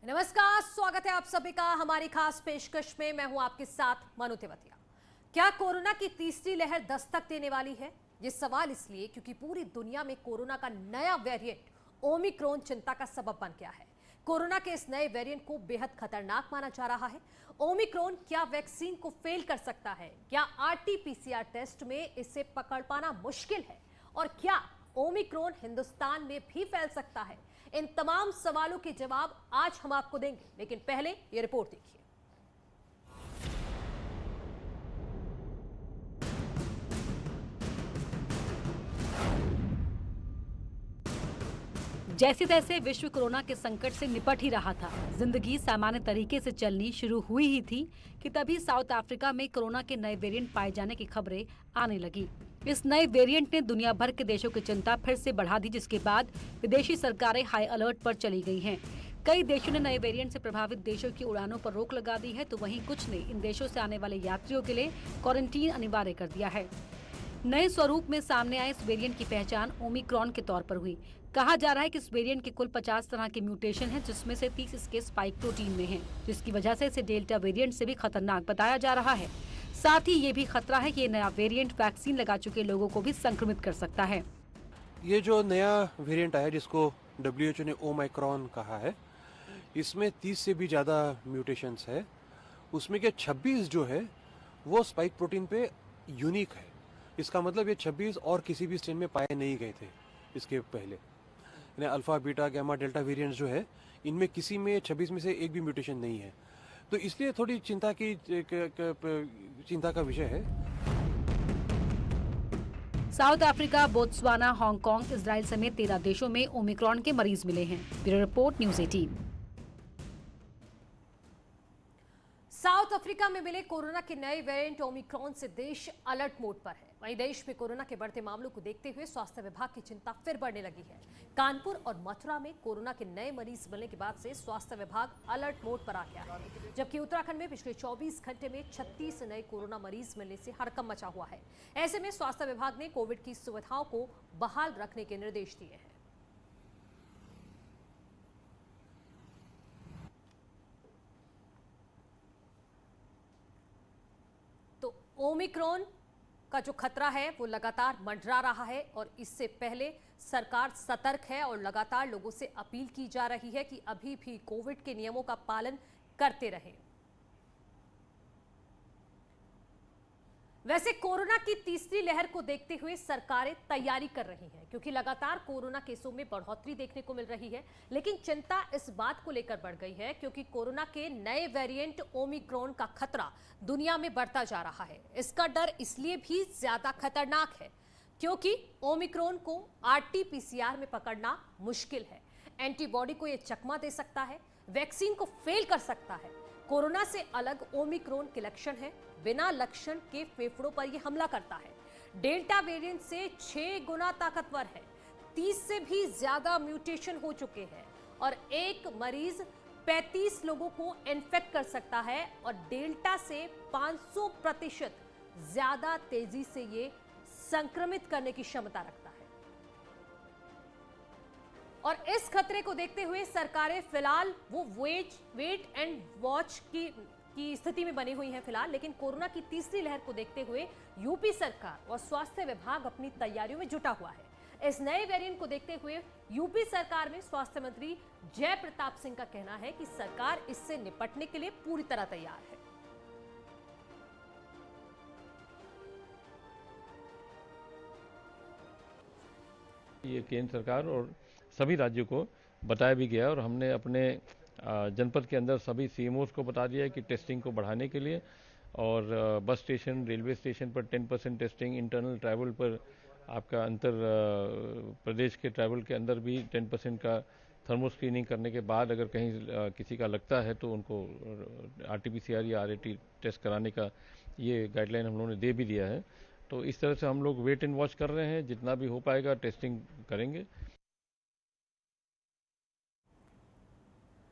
नमस्कार, स्वागत है आप सभी का हमारी खास पेशकश में। मैं हूं आपके साथ मनु तेवतिया। क्या कोरोना की तीसरी लहर दस्तक देने वाली है? ये सवाल इसलिए क्योंकि पूरी दुनिया में कोरोना का नया वेरिएंट ओमिक्रॉन चिंता का सबब बन गया है। कोरोना के इस नए वेरिएंट को बेहद खतरनाक माना जा रहा है। ओमिक्रॉन क्या वैक्सीन को फेल कर सकता है? क्या आरटी-पीसीआर टेस्ट में इसे पकड़ पाना मुश्किल है? और क्या ओमिक्रॉन हिंदुस्तान में भी फैल सकता है? इन तमाम सवालों के जवाब आज हम आपको देंगे, लेकिन पहले ये रिपोर्ट देखिए। जैसे तैसे विश्व कोरोना के संकट से निपट ही रहा था। जिंदगी सामान्य तरीके से चलनी शुरू हुई ही थी कि तभी साउथ अफ्रीका में कोरोना के नए वेरिएंट पाए जाने की खबरें आने लगी। इस नए वेरिएंट ने दुनिया भर के देशों की चिंता फिर से बढ़ा दी, जिसके बाद विदेशी सरकारें हाई अलर्ट पर चली गई हैं। कई देशों ने नए वेरिएंट से प्रभावित देशों की उड़ानों पर रोक लगा दी है, तो वहीं कुछ ने इन देशों से आने वाले यात्रियों के लिए क्वारंटीन अनिवार्य कर दिया है। नए स्वरूप में सामने आए इस वेरिएंट की पहचान ओमिक्रॉन के तौर पर हुई। कहा जा रहा है कि इस वेरिएंट के कुल 50 तरह के म्यूटेशन हैं, जिसमें से 30 इसके स्पाइक प्रोटीन में हैं, जिसकी वजह से इसे डेल्टा वेरिएंट से भी खतरनाक बताया जा रहा है। साथ ही ये भी खतरा है कि ये नया वेरिएंट वैक्सीन लगा चुके लोगों को भी संक्रमित कर सकता है। ये जो नया वेरिएंट आया जिसको WHO ने ओमिक्रॉन कहा है, इसमें 30 से भी ज़्यादा म्यूटेशंस है। उसमें के 26 जो है वो स्पाइक प्रोटीन पे यूनिक है। इसका मतलब ये 26 और किसी भी स्ट्रेन में पाए नहीं गए थे इसके पहले। यानी alpha, beta, gamma, delta variants जो है, इनमें किसी में 26 में से एक भी म्यूटेशन नहीं है। तो इसलिए थोड़ी चिंता का विषय है। South Africa, Botswana, Hong Kong, Israel समेत 13 देशों में ओमिक्रॉन के मरीज मिले हैं। Bureau report, news 18। South Africa में मिले कोरोना के नए वेरिएंट ओमिक्रॉन से देश अलर्ट मोड पर है। वहीं देश में कोरोना के बढ़ते मामलों को देखते हुए स्वास्थ्य विभाग की चिंता फिर बढ़ने लगी है। कानपुर और मथुरा में कोरोना के नए मरीज मिलने के बाद से स्वास्थ्य विभाग अलर्ट मोड पर आ गया है, जबकि उत्तराखंड में पिछले 24 घंटे में 36 नए कोरोना मरीज मिलने से हड़कंप मचा हुआ है। ऐसे में स्वास्थ्य विभाग ने कोविड की सुविधाओं को बहाल रखने के निर्देश दिए हैं। तो ओमिक्रॉन का जो खतरा है वो लगातार मंडरा रहा है और इससे पहले सरकार सतर्क है और लगातार लोगों से अपील की जा रही है कि अभी भी कोविड के नियमों का पालन करते रहें। वैसे कोरोना की तीसरी लहर को देखते हुए सरकारें तैयारी कर रही हैं, क्योंकि लगातार कोरोना केसों में बढ़ोतरी देखने को मिल रही है। लेकिन चिंता इस बात को लेकर बढ़ गई है क्योंकि कोरोना के नए वेरिएंट ओमिक्रॉन का खतरा दुनिया में बढ़ता जा रहा है। इसका डर इसलिए भी ज्यादा खतरनाक है क्योंकि ओमिक्रॉन को आरटी-पीसीआर में पकड़ना मुश्किल है। एंटीबॉडी को यह चकमा दे सकता है, वैक्सीन को फेल कर सकता है। कोरोना से अलग ओमिक्रॉन के लक्षण है, बिना लक्षण के फेफड़ों पर यह हमला करता है। डेल्टा वेरिएंट से 6 गुना ताकतवर है, 30 से भी ज्यादा म्यूटेशन हो चुके हैं और एक मरीज 35 लोगों को इन्फेक्ट कर सकता है और डेल्टा से 500% ज्यादा तेजी से ये संक्रमित करने की क्षमता रखता है। और इस खतरे को देखते हुए सरकारें फिलहाल वो वेट एंड वॉच की स्थिति में बनी हुई हैं फिलहाल। लेकिन कोरोना की तीसरी लहर को देखते हुए यूपी सरकार और स्वास्थ्य विभाग अपनी तैयारियों में जुटा हुआ है। इस नए वेरिएंट को देखते हुए यूपी सरकार में स्वास्थ्य मंत्री जय प्रताप सिंह का कहना है कि सरकार इससे निपटने के लिए पूरी तरह तैयार है। ये केंद्र सरकार और सभी राज्यों को बताया भी गया और हमने अपने जनपद के अंदर सभी सीएमओस को बता दिया है कि टेस्टिंग को बढ़ाने के लिए और बस स्टेशन, रेलवे स्टेशन पर 10% टेस्टिंग, इंटरनल ट्रैवल पर आपका अंतर प्रदेश के ट्रैवल के अंदर भी 10% का थर्मो स्क्रीनिंग करने के बाद अगर कहीं किसी का लगता है तो उनको आरटी-पीसीआर या आरएटी टेस्ट कराने का ये गाइडलाइन हम लोगों ने दे भी दिया है। तो इस तरह से हम लोग वेट एंड वॉच कर रहे हैं, जितना भी हो पाएगा टेस्टिंग करेंगे।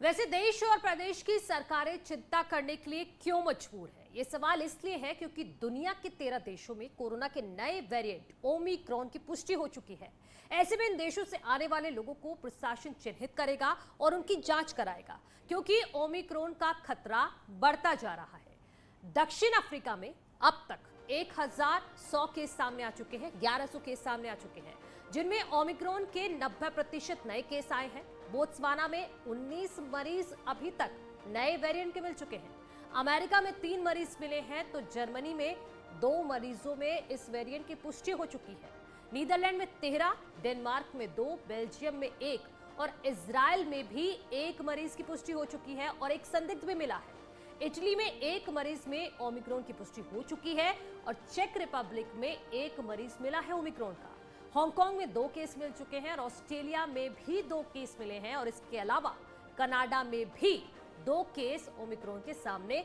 वैसे देश और प्रदेश की सरकारें चिंता करने के लिए क्यों मजबूर है, ये सवाल इसलिए है क्योंकि दुनिया के 13 देशों में कोरोना के नए वेरिएंट ओमिक्रॉन की पुष्टि हो चुकी है। ऐसे में इन देशों से आने वाले लोगों को प्रशासन चिन्हित करेगा और उनकी जांच कराएगा, क्योंकि ओमिक्रॉन का खतरा बढ़ता जा रहा है। दक्षिण अफ्रीका में अब तक 1100 केस सामने आ चुके हैं, 1100 केस सामने आ चुके हैं, जिनमें ओमिक्रॉन के 90% नए केस आए हैं। बोत्सवाना में 19 मरीज अभी तक नए वेरिएंट के मिल चुके हैं। अमेरिका में 3 मरीज मिले हैं, तो जर्मनी में 2 मरीजों में इस वेरिएंट की पुष्टि हो चुकी है। नीदरलैंड में 13, डेनमार्क में 2, बेल्जियम में 1 और इजराइल में भी 1 मरीज की पुष्टि हो चुकी है और एक संदिग्ध भी मिला है। इटली में 1 मरीज में ओमिक्रॉन की पुष्टि हो चुकी है और चेक रिपब्लिक में 1 मरीज मिला है ओमिक्रॉन का। हांगकांग में 2 केस मिल चुके हैं और ऑस्ट्रेलिया में भी 2 केस मिले हैं और इसके अलावा कनाडा में भी 2 केस ओमिक्रॉन के सामने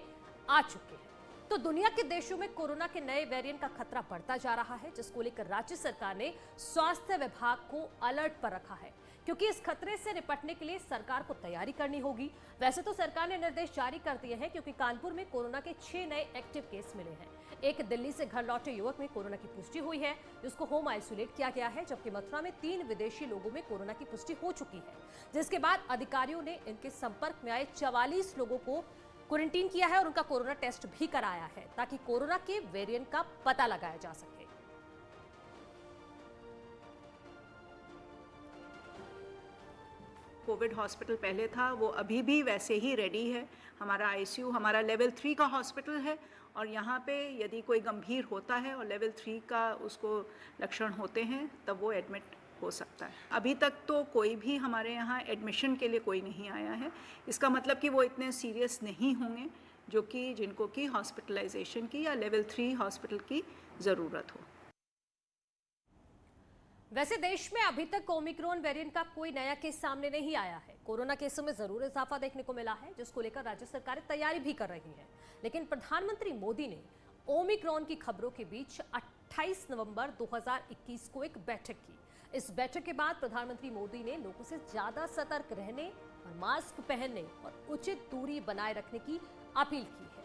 आ चुके हैं। तो दुनिया के देशों में कोरोना के नए वेरिएंट का खतरा बढ़ता जा रहा है, जिसको लेकर राज्य सरकार ने स्वास्थ्य विभाग को अलर्ट पर रखा है, क्योंकि इस खतरे से निपटने के लिए सरकार को तैयारी करनी होगी। वैसे तो सरकार ने निर्देश जारी कर दिए हैं, क्योंकि कानपुर में कोरोना के 6 नए एक्टिव केस मिले हैं। एक दिल्ली से घर लौटे युवक में कोरोना की पुष्टि हुई है, जिसको होम आइसोलेट किया गया है, जबकि मथुरा में 3 विदेशी लोगों में कोरोना की पुष्टि हो चुकी है, जिसके बाद अधिकारियों ने इनके संपर्क में आए 44 लोगों को क्वारंटीन किया है और उनका कोरोना टेस्ट भी कराया है, ताकि कोरोना के वेरिएंट का पता लगाया जा सके। कोविड हॉस्पिटल पहले था, वो अभी भी वैसे ही रेडी है। हमारा आईसीयू हमारा लेवल 3 का हॉस्पिटल है और यहाँ पे यदि कोई गंभीर होता है और लेवल 3 का उसको लक्षण होते हैं, तब वो एडमिट हो सकता है। अभी तक तो कोई भी हमारे यहाँ एडमिशन के लिए कोई नहीं आया है। इसका मतलब कि वो इतने सीरियस नहीं होंगे जो कि जिनको कि हॉस्पिटलाइजेशन की या लेवल 3 हॉस्पिटल की ज़रूरत हो। वैसे देश में अभी तक ओमिक्रॉन वेरिएंट का कोई नया केस सामने नहीं आया है। कोरोना केसों में जरूर इजाफा देखने को मिला है, जिसको लेकर राज्य सरकारें तैयारी भी कर रही हैं। लेकिन प्रधानमंत्री मोदी ने ओमिक्रॉन की खबरों के बीच 28 नवंबर 2021 को एक बैठक की। इस बैठक के बाद प्रधानमंत्री मोदी ने लोगों से ज्यादा सतर्क रहने और मास्क पहनने और उचित दूरी बनाए रखने की अपील की है।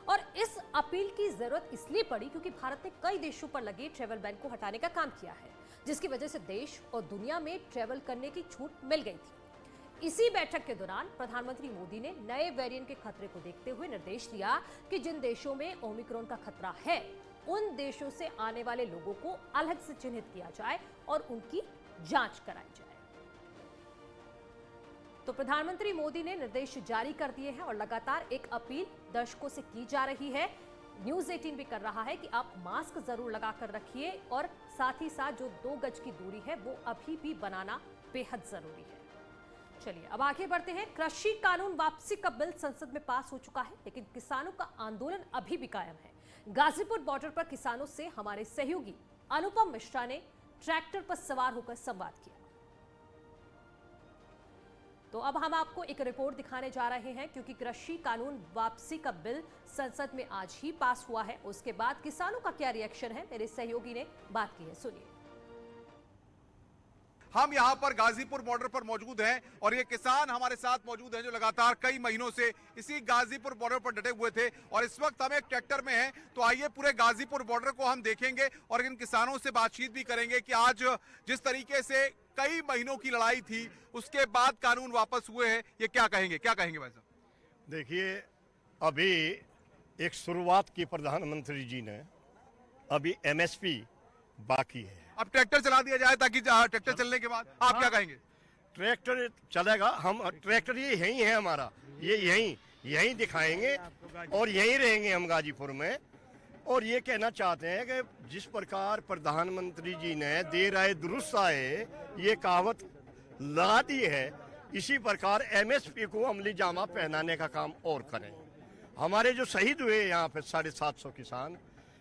और इस अपील की जरूरत इसलिए पड़ी क्योंकि भारत ने कई देशों पर लगे ट्रैवल बैन को हटाने का काम किया है, जिसकी वजह से देश और दुनिया में ट्रैवल करने की छूट मिल गई थी। इसी बैठक के दौरान प्रधानमंत्री मोदी ने नए वेरिएंट के खतरे को देखते हुए निर्देश दिया कि जिन देशों में ओमिक्रॉन का खतरा है, उन देशों से आने वाले लोगों को अलग से चिन्हित किया जाए और उनकी जांच कराई जाए। तो प्रधानमंत्री मोदी ने निर्देश जारी कर दिए हैं और लगातार एक अपील दर्शकों से की जा रही है। न्यूज़ 18 भी कर रहा है कि आप मास्क जरूर लगाकर रखिए और साथ ही साथ जो 2 गज की दूरी है वो अभी भी बनाना बेहद जरूरी है। चलिए अब आगे बढ़ते हैं। कृषि कानून वापसी का बिल संसद में पास हो चुका है, लेकिन किसानों का आंदोलन अभी भी कायम है। गाजीपुर बॉर्डर पर किसानों से हमारे सहयोगी अनुपम मिश्रा ने ट्रैक्टर पर सवार होकर संवाद किया। तो अब हम आपको एक रिपोर्ट दिखाने जा रहे हैं, क्योंकि कृषि कानून वापसी का बिल संसद में आज ही पास हुआ है। उसके बाद किसानों का क्या रिएक्शन है, मेरे सहयोगी ने बात की है, सुनिए। हम यहाँ पर गाजीपुर बॉर्डर पर मौजूद हैं और ये किसान हमारे साथ मौजूद हैं जो लगातार कई महीनों से इसी गाजीपुर बॉर्डर पर डटे हुए थे और इस वक्त हम एक ट्रैक्टर में हैं। तो आइए पूरे गाजीपुर बॉर्डर को हम देखेंगे और इन किसानों से बातचीत भी करेंगे कि आज जिस तरीके से कई महीनों की लड़ाई थी उसके बाद कानून वापस हुए हैं, ये क्या कहेंगे भाई साहब? देखिए, अभी एक शुरुआत की प्रधानमंत्री जी ने, अभी एमएसपी बाकी है। अब ट्रैक्टर चला दिया जाए ताकि ट्रैक्टर चलने के बाद आप क्या कहेंगे? ट्रैक्टर चलेगा, हम ट्रैक्टर ये यही है हमारा, ये यही दिखाएंगे और यहीं रहेंगे हम गाजीपुर में। और ये कहना चाहते हैं कि जिस प्रकार प्रधानमंत्री जी ने देर आए दुरुस्त आए ये कहावत लगा दी है, इसी प्रकार एमएसपी को अमली जामा पहनाने का काम और करें। हमारे जो शहीद हुए यहाँ पे 750 किसान,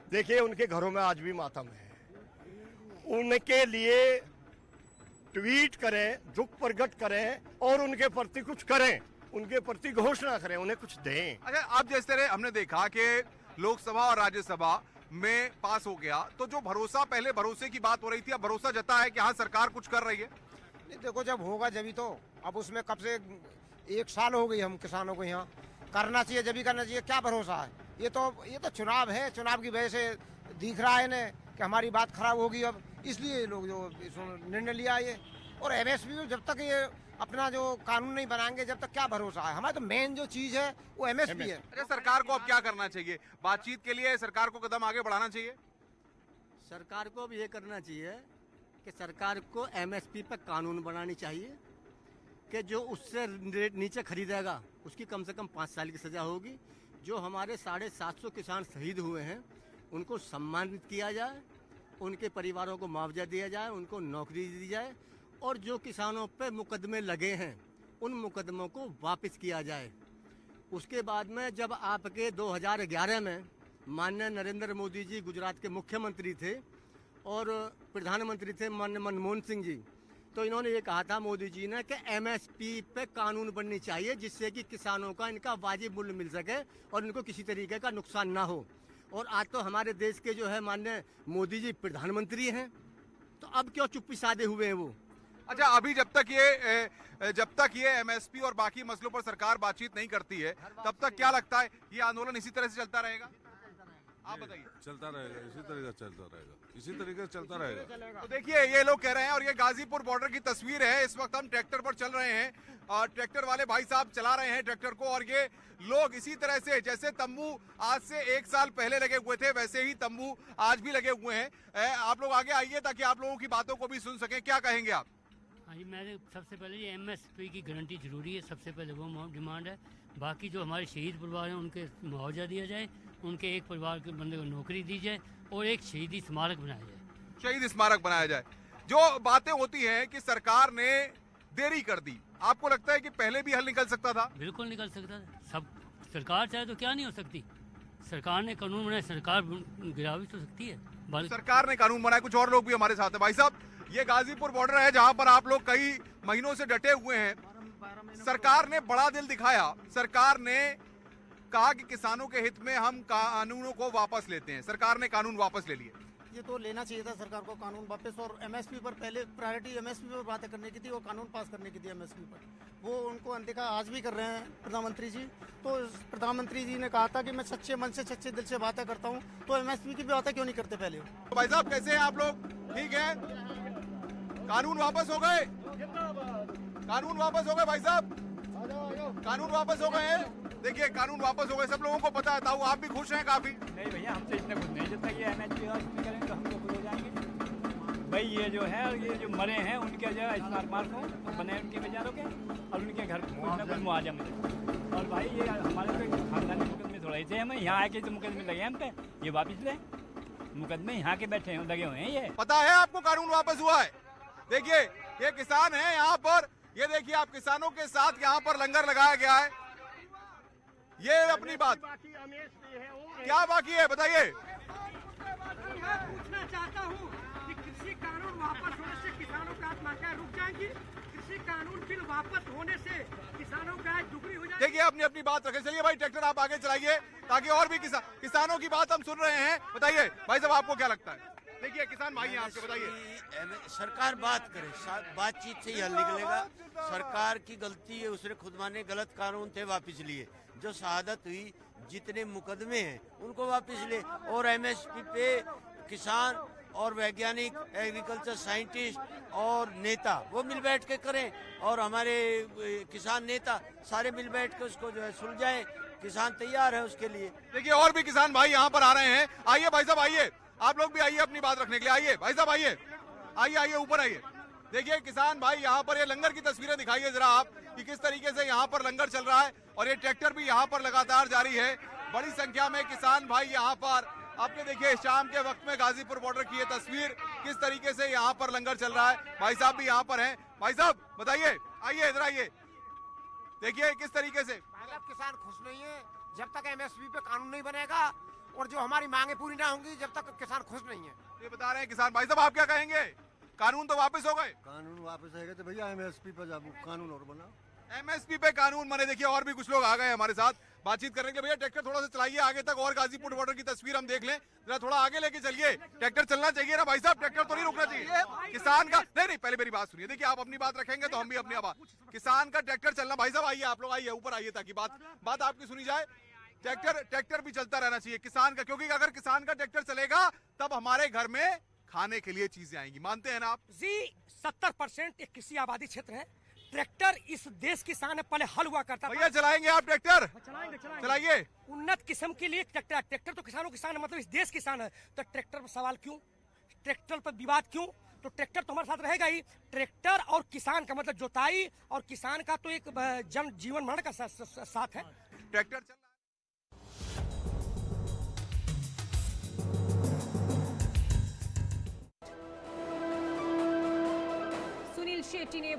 देखिए उनके घरों में आज भी मातम है। उनके लिए ट्वीट करें, दुख प्रकट करें और उनके प्रति कुछ करें, उनके प्रति घोषणा करें, उन्हें कुछ दें। अच्छा, अब जिस तरह हमने देखा कि लोकसभा और राज्यसभा में पास हो गया, तो जो भरोसा, पहले भरोसे की बात हो रही थी, अब भरोसा जता है कि हाँ सरकार कुछ कर रही है। नहीं, देखो जब होगा जब ही तो। अब उसमें कब से 1 साल हो गई हम किसानों को यहाँ करना चाहिए, जब ही करना चाहिए। क्या भरोसा है? ये तो चुनाव है, चुनाव की वजह से दिख रहा है इन्हें कि हमारी बात खराब होगी अब, इसलिए लोग जो निर्णय लिया ये। और एमएसपी में जब तक ये अपना जो कानून नहीं बनाएंगे जब तक क्या भरोसा है? हमारा तो मेन जो चीज है वो एमएसपी है। अच्छा, सरकार को अब क्या करना चाहिए? बातचीत के लिए सरकार को कदम आगे बढ़ाना चाहिए। सरकार को अब ये करना चाहिए कि सरकार को एमएसपी पर कानून बनानी चाहिए कि जो उससे नीचे खरीदेगा उसकी कम से कम 5 साल की सजा होगी। जो हमारे 750 किसान शहीद हुए हैं उनको सम्मानित किया जाए, उनके परिवारों को मुआवजा दिया जाए, उनको नौकरी दी जाए, और जो किसानों पे मुकदमे लगे हैं उन मुकदमों को वापस किया जाए। उसके बाद में जब आपके 2011 में माननीय नरेंद्र मोदी जी गुजरात के मुख्यमंत्री थे और प्रधानमंत्री थे माननीय मनमोहन सिंह जी, तो इन्होंने ये कहा था मोदी जी ने कि एमएसपी पे कानून बननी चाहिए जिससे कि किसानों का इनका वाजिब मूल्य मिल सके और इनको किसी तरीके का नुकसान ना हो। और आज तो हमारे देश के जो है माननीय मोदी जी प्रधानमंत्री हैं, तो अब क्यों चुप्पी साधे हुए हैं वो? अच्छा, अभी जब तक ये एमएसपी और बाकी मसलों पर सरकार बातचीत नहीं करती है तब तक क्या लगता है ये आंदोलन इसी तरह से चलता रहेगा? आप बताइए। चलता रहेगा, इसी तरीके से चलता रहेगा, इसी तरीके से चलता रहेगा। तो देखिए ये लोग कह रहे हैं, और ये गाजीपुर बॉर्डर की तस्वीर है। इस वक्त हम ट्रैक्टर पर चल रहे हैं और ट्रैक्टर वाले भाई साहब चला रहे हैं ट्रैक्टर को, और ये लोग इसी तरह से जैसे तंबू आज से 1 साल पहले लगे हुए थे वैसे ही तंबू आज भी लगे हुए हैं। आप लोग आगे आइए ताकि आप लोगों की बातों को भी सुन सकें। क्या कहेंगे आप? हाँ जी, मैंने सबसे पहले ये एमएसपी की गारंटी जरूरी है, सबसे पहले वो डिमांड है। बाकी जो हमारे शहीद परिवार हैं उनके मुआवजा दिया जाए, उनके एक परिवार के बंदे को नौकरी दी जाए और एक शहीदी स्मारक बनाया जाए। शहीद स्मारक बनाया जाए। जो बातें होती हैं कि सरकार ने देरी कर दी, आपको लगता है कि पहले भी हल निकल सकता था? बिल्कुल निकल सकता था। सब सरकार चाहे तो क्या नहीं हो सकती। सरकार ने कानून बनाया, सरकार गिरा भी तो सकती है। सरकार ने कानून बनाया। कुछ और लोग भी हमारे साथ हैं। भाई साहब, ये गाजीपुर बॉर्डर है जहां पर आप लोग कई महीनों से डटे हुए हैं। सरकार ने बड़ा दिल दिखाया, सरकार ने कहा कि किसानों के हित में हम कानूनों को वापस लेते हैं। सरकार ने कानून वापस ले लिए। ये तो लेना चाहिए था सरकार को कानून वापस, और एमएसपी पर पहले प्रायोरिटी एमएसपी पर बातें करने की थी और कानून पास करने की थी एमएसपी पर। वो उनको अनदेखा आज भी कर रहे हैं प्रधानमंत्री जी। तो प्रधानमंत्री जी ने कहा था कि मैं सच्चे मन से सच्चे दिल से बातें करता हूँ, तो एमएसपी की भी बातें क्यों नहीं करते पहले? तो भाई साहब कैसे हैं आप लोग? ठीक है, कानून वापस हो गए, कानून वापस हो गए भाई साहब, कानून वापस हो गए हैं। देखिए कानून वापस हो गए, सब लोगों को पता है। ताऊ आप भी खुश हैं काफी? नहीं भैया, हमसे इतने खुश नहीं। जब तक ये एमएसपी करेंगे तो हम तो खुश हो जाएंगे भाई। ये जो है ये जो मरे हैं उनके जो स्मारक हो बने उनके बेचारों के, और उनके घर कुछ ना कुछ मुआवजा मिले। और भाई ये हमारे तो खानदानी मुकदमे थोड़ा थे, हमें यहाँ आके तो मुकदमे लगे हम पे, ये वापिस ले मुकदमे यहाँ के बैठे हैं लगे हुए हैं। ये पता है आपको कानून वापस हुआ है? देखिए ये किसान है यहाँ पर, ये देखिए आप किसानों के साथ यहाँ पर लंगर लगाया गया है। ये अपनी बात क्या बाकी है बताइए? पूछना चाहता हूँ कि कृषि कानून वापस होने से किसानों का आत्महत्या रुक जाएंगी? कृषि कानून बिल वापस होने से किसानों का दुगनी हो जाएगी? देखिए अपनी अपनी बात रखें। चलिए भाई ट्रैक्टर आप आगे चलाइए ताकि और भी किसानों की बात हम सुन रहे हैं। बताइए भाई साहब आपको क्या लगता है? देखिए किसान भाई हैं आपके, बताइए। सरकार बात करे, बातचीत से ही हल निकलेगा। सरकार की गलती है, उसने खुद माने गलत कानून थे वापस लिए। जो शहादत हुई, जितने मुकदमे हैं उनको वापस ले, और एमएसपी पे किसान और वैज्ञानिक, एग्रीकल्चर साइंटिस्ट और नेता वो मिल बैठ के करें, और हमारे किसान नेता सारे मिल बैठ के उसको जो है सुलझाएं। किसान तैयार है उसके लिए। देखिए और भी किसान भाई यहाँ पर आ रहे हैं। आइए भाई साहब, आइए आप लोग भी आइए अपनी बात रखने के लिए। आइए भाई साहब, आइए आइए आइए ऊपर आइए। देखिए किसान भाई यहाँ पर, ये लंगर की तस्वीरें दिखाइए जरा आप कि किस तरीके से यहाँ पर लंगर चल रहा है, और ये ट्रैक्टर भी यहाँ पर लगातार जारी है। बड़ी संख्या में किसान भाई यहाँ पर, आपने देखिए शाम के वक्त में गाजीपुर बॉर्डर की ये तस्वीर, किस तरीके से यहाँ पर लंगर चल रहा है। भाई साहब भी यहाँ पर हैं। भाई साहब बताइए, आइए इधर आइए। देखिए किस तरीके से किसान खुश नहीं है जब तक एमएसपी पे कानून नहीं बनेगा, और जो हमारी मांगे पूरी ना होंगी जब तक किसान खुश नहीं है। ये बता रहे हैं किसान भाई साहब, आप क्या कहेंगे? कानून तो वापस हो गए। कानून वापस आएगा तो भैया एमएसपी पे कानून और बनाओ। एमएसपी पे कानून बने। देखिए और भी कुछ लोग आ गए हमारे साथ बातचीत करने के लिए। भैया ट्रैक्टर थोड़ा सा चलाइए आगे तक, और गाजीपुर बॉर्डर की तस्वीर हम देख लें। जरा थोड़ा आगे लेके चलिए। ट्रैक्टर चलना चाहिए ना भाई साहब, ट्रैक्टर तो नहीं रुकना चाहिए। किसान का नहीं, पहले मेरी बात सुनिए। देखिए आप अपनी बात रखेंगे तो हम भी अपनी बात। किसान का ट्रैक्टर चलना। भाई साहब आइए, आप लोग आइए ऊपर आइए ताकि बात आपकी सुनी जाए। ट्रैक्टर भी चलता रहना चाहिए किसान का, क्योंकि अगर किसान का ट्रैक्टर चलेगा तब हमारे घर में खाने के लिए चीजें आएंगी। मानते हैं ना आप? जी 70% एक कृषि आबादी क्षेत्र है। ट्रैक्टर इस देश की शान है। पहले हल हुआ करता था। भैया चलाएंगे आप ट्रैक्टर? चलाएंगे चलाइए। उन्नत किस्म के लिए ट्रैक्टर तो किसानों की शान है, मतलब इस देश की शान है। तो ट्रैक्टर पर सवाल क्यों, ट्रैक्टर पर विवाद क्यों? तो ट्रैक्टर तो हमारे साथ रहेगा ही। ट्रैक्टर और किसान का मतलब जोताई और किसान का तो एक जन जीवन मरण का साथ है। ट्रैक्टर चल सुनील शेट्टी ने